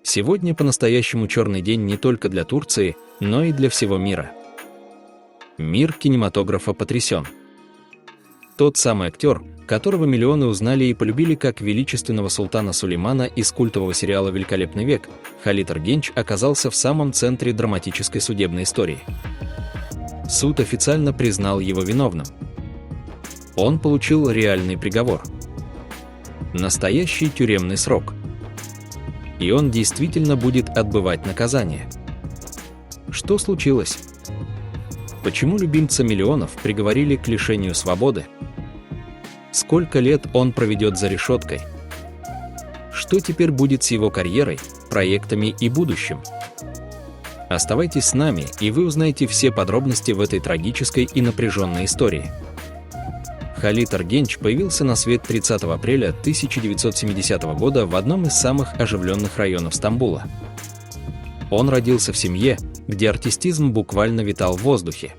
Сегодня по-настоящему черный день не только для Турции, но и для всего мира. Мир кинематографа потрясен. Тот самый актер, которого миллионы узнали и полюбили как величественного султана Сулеймана из культового сериала «Великолепный век», Халид Эргенч оказался в самом центре драматической судебной истории. Суд официально признал его виновным. Он получил реальный приговор. Настоящий тюремный срок. И он действительно будет отбывать наказание. Что случилось? Почему любимца миллионов приговорили к лишению свободы? Сколько лет он проведет за решеткой? Что теперь будет с его карьерой, проектами и будущим? Оставайтесь с нами, и вы узнаете все подробности в этой трагической и напряженной истории. Халид Эргенч появился на свет 30 апреля 1970 года в одном из самых оживленных районов Стамбула. Он родился в семье, где артистизм буквально витал в воздухе.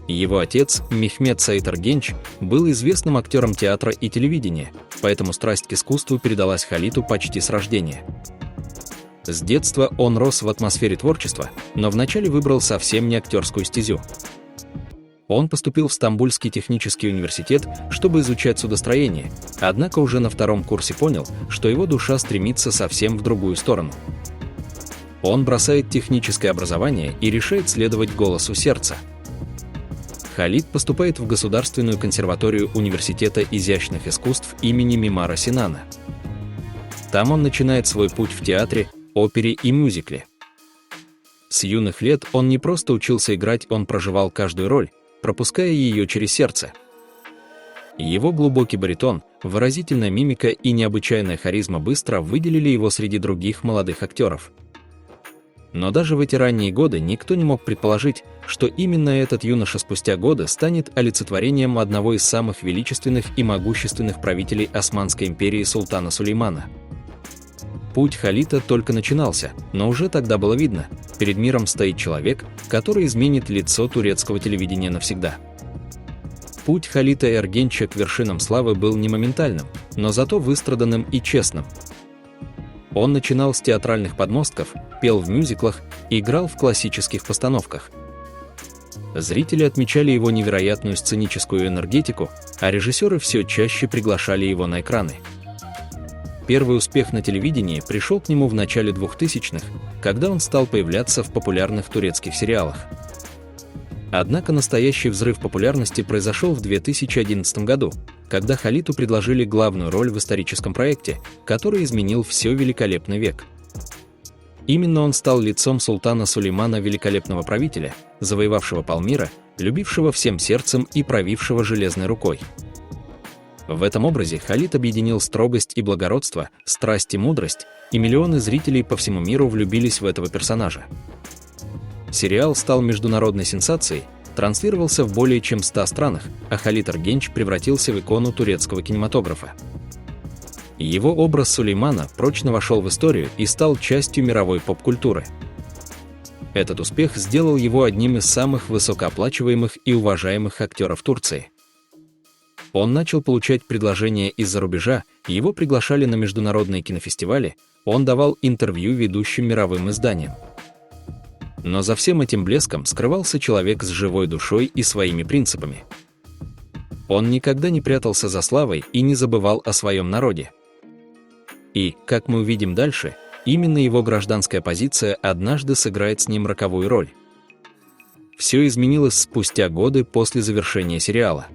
Его отец, Мехмед Саид Эргенч, был известным актером театра и телевидения, поэтому страсть к искусству передалась Халиду почти с рождения. С детства он рос в атмосфере творчества, но вначале выбрал совсем не актерскую стезю. Он поступил в Стамбульский технический университет, чтобы изучать судостроение, однако уже на втором курсе понял, что его душа стремится совсем в другую сторону. Он бросает техническое образование и решает следовать голосу сердца. Халид поступает в Государственную консерваторию Университета изящных искусств имени Мимара Синана. Там он начинает свой путь в театре, опере и мюзикле. С юных лет он не просто учился играть, он проживал каждую роль, пропуская ее через сердце. Его глубокий баритон, выразительная мимика и необычайная харизма быстро выделили его среди других молодых актеров. Но даже в эти ранние годы никто не мог предположить, что именно этот юноша спустя годы станет олицетворением одного из самых величественных и могущественных правителей Османской империи султана Сулеймана. Путь Халида только начинался, но уже тогда было видно, перед миром стоит человек, который изменит лицо турецкого телевидения навсегда. Путь Халида Эргенча к вершинам славы был не моментальным, но зато выстраданным и честным. Он начинал с театральных подмостков, пел в мюзиклах и играл в классических постановках. Зрители отмечали его невероятную сценическую энергетику, а режиссеры все чаще приглашали его на экраны. Первый успех на телевидении пришел к нему в начале 2000-х, когда он стал появляться в популярных турецких сериалах. Однако настоящий взрыв популярности произошел в 2011 году, когда Халиду предложили главную роль в историческом проекте, который изменил все «Великолепный век». Именно он стал лицом султана Сулеймана, великолепного правителя, завоевавшего полмира, любившего всем сердцем и правившего железной рукой. В этом образе Халид объединил строгость и благородство, страсть и мудрость, и миллионы зрителей по всему миру влюбились в этого персонажа. Сериал стал международной сенсацией, транслировался в более чем 100 странах, а Халид Эргенч превратился в икону турецкого кинематографа. Его образ Сулеймана прочно вошел в историю и стал частью мировой поп-культуры. Этот успех сделал его одним из самых высокооплачиваемых и уважаемых актеров Турции. Он начал получать предложения из-за рубежа, его приглашали на международные кинофестивали, он давал интервью ведущим мировым изданиям. Но за всем этим блеском скрывался человек с живой душой и своими принципами. Он никогда не прятался за славой и не забывал о своем народе. И, как мы увидим дальше, именно его гражданская позиция однажды сыграет с ним роковую роль. Все изменилось спустя годы после завершения сериала.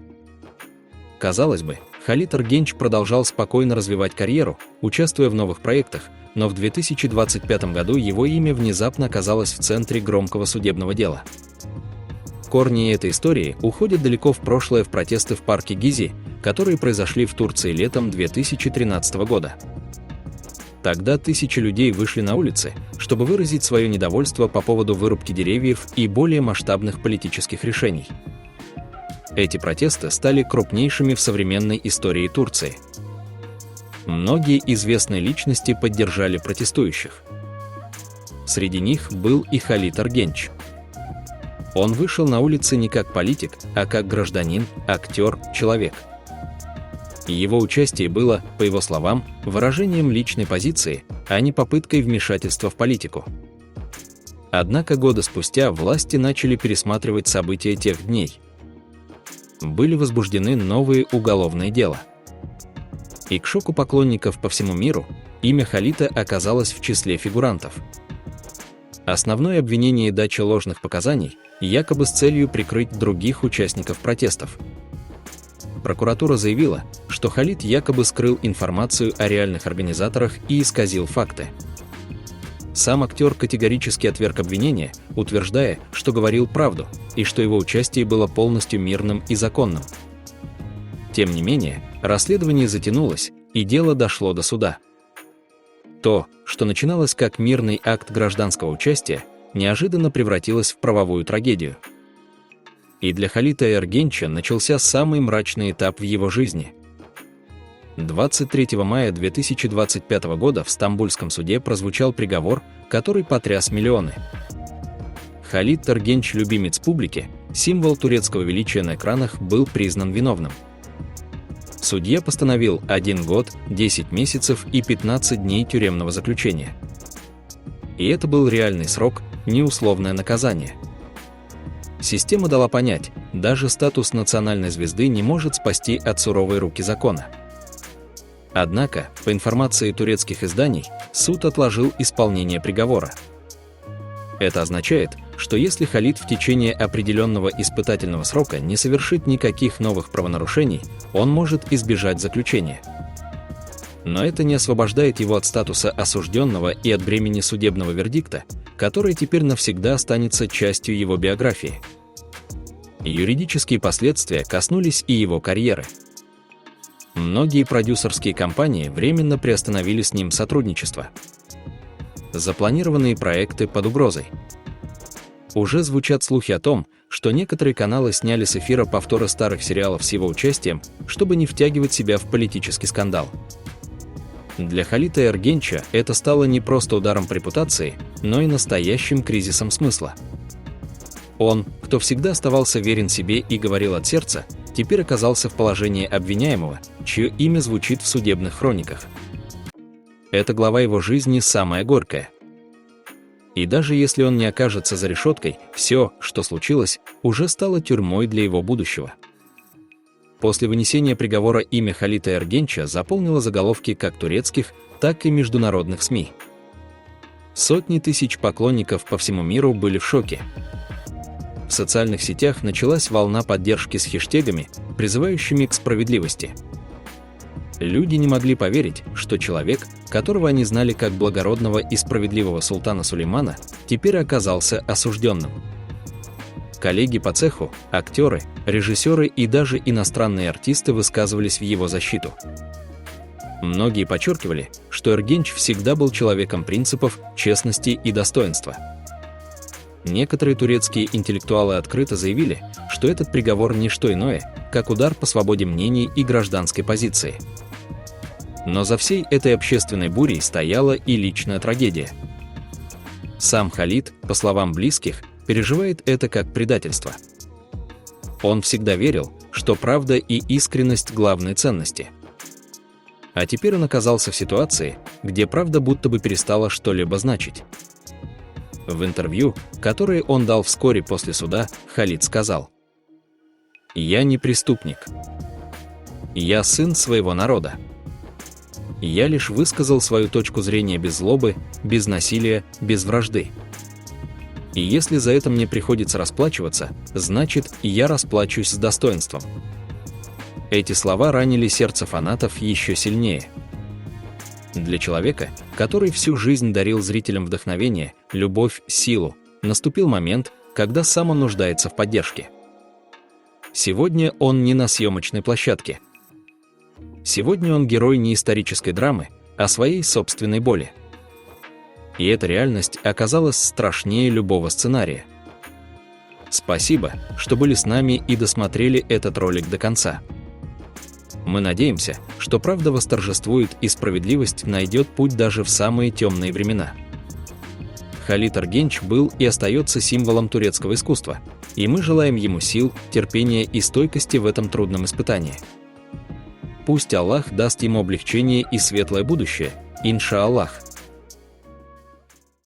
Казалось бы, Халид Эргенч продолжал спокойно развивать карьеру, участвуя в новых проектах, но в 2025 году его имя внезапно оказалось в центре громкого судебного дела. Корни этой истории уходят далеко в прошлое, в протесты в парке Гизи, которые произошли в Турции летом 2013 года. Тогда тысячи людей вышли на улицы, чтобы выразить свое недовольство по поводу вырубки деревьев и более масштабных политических решений. Эти протесты стали крупнейшими в современной истории Турции. Многие известные личности поддержали протестующих. Среди них был и Халид Эргенч. Он вышел на улицы не как политик, а как гражданин, актер, человек. И его участие было, по его словам, выражением личной позиции, а не попыткой вмешательства в политику. Однако годы спустя власти начали пересматривать события тех дней. Были возбуждены новые уголовные дела. И к шоку поклонников по всему миру имя Халита оказалось в числе фигурантов. Основное обвинение – дача ложных показаний, якобы с целью прикрыть других участников протестов. Прокуратура заявила, что Халид якобы скрыл информацию о реальных организаторах и исказил факты. Сам актер категорически отверг обвинения, утверждая, что говорил правду и что его участие было полностью мирным и законным. Тем не менее, расследование затянулось, и дело дошло до суда. То, что начиналось как мирный акт гражданского участия, неожиданно превратилось в правовую трагедию. И для Халита Эргенча начался самый мрачный этап в его жизни. 23 мая 2025 года в Стамбульском суде прозвучал приговор, который потряс миллионы. Халит Эргенч, любимец публики, символ турецкого величия на экранах, был признан виновным. Судья постановил 1 год, 10 месяцев и 15 дней тюремного заключения. И это был реальный срок, не условное наказание. Система дала понять, даже статус национальной звезды не может спасти от суровой руки закона. Однако, по информации турецких изданий, суд отложил исполнение приговора. Это означает, что если Халид в течение определенного испытательного срока не совершит никаких новых правонарушений, он может избежать заключения. Но это не освобождает его от статуса осужденного и от бремени судебного вердикта, который теперь навсегда останется частью его биографии. Юридические последствия коснулись и его карьеры. Многие продюсерские компании временно приостановили с ним сотрудничество. Запланированные проекты под угрозой. Уже звучат слухи о том, что некоторые каналы сняли с эфира повторы старых сериалов с его участием, чтобы не втягивать себя в политический скандал. Для Халита Эргенча это стало не просто ударом по репутации, но и настоящим кризисом смысла. Он, кто всегда оставался верен себе и говорил от сердца, теперь оказался в положении обвиняемого, чье имя звучит в судебных хрониках. Эта глава его жизни самая горькая. И даже если он не окажется за решеткой, все, что случилось, уже стало тюрьмой для его будущего. После вынесения приговора имя Халита Эргенча заполнило заголовки как турецких, так и международных СМИ. Сотни тысяч поклонников по всему миру были в шоке. В социальных сетях началась волна поддержки с хэштегами, призывающими к справедливости. Люди не могли поверить, что человек, которого они знали как благородного и справедливого султана Сулеймана, теперь оказался осужденным. Коллеги по цеху, актеры, режиссеры и даже иностранные артисты высказывались в его защиту. Многие подчеркивали, что Эргенч всегда был человеком принципов, честности и достоинства. Некоторые турецкие интеллектуалы открыто заявили, что этот приговор не что иное, как удар по свободе мнений и гражданской позиции. Но за всей этой общественной бурей стояла и личная трагедия. Сам Халид, по словам близких, переживает это как предательство. Он всегда верил, что правда и искренность – главные ценности. А теперь он оказался в ситуации, где правда будто бы перестала что-либо значить. В интервью, которое он дал вскоре после суда, Халид сказал: «Я не преступник. Я сын своего народа. Я лишь высказал свою точку зрения без злобы, без насилия, без вражды. И если за это мне приходится расплачиваться, значит, я расплачусь с достоинством». Эти слова ранили сердце фанатов еще сильнее. Для человека, который всю жизнь дарил зрителям вдохновение, любовь, силу, наступил момент, когда сам он нуждается в поддержке. Сегодня он не на съемочной площадке. Сегодня он герой не исторической драмы, а своей собственной боли. И эта реальность оказалась страшнее любого сценария. Спасибо, что были с нами и досмотрели этот ролик до конца. Мы надеемся, что правда восторжествует и справедливость найдет путь даже в самые темные времена. Халит Эргенч был и остается символом турецкого искусства, и мы желаем ему сил, терпения и стойкости в этом трудном испытании. Пусть Аллах даст ему облегчение и светлое будущее, иншааллах.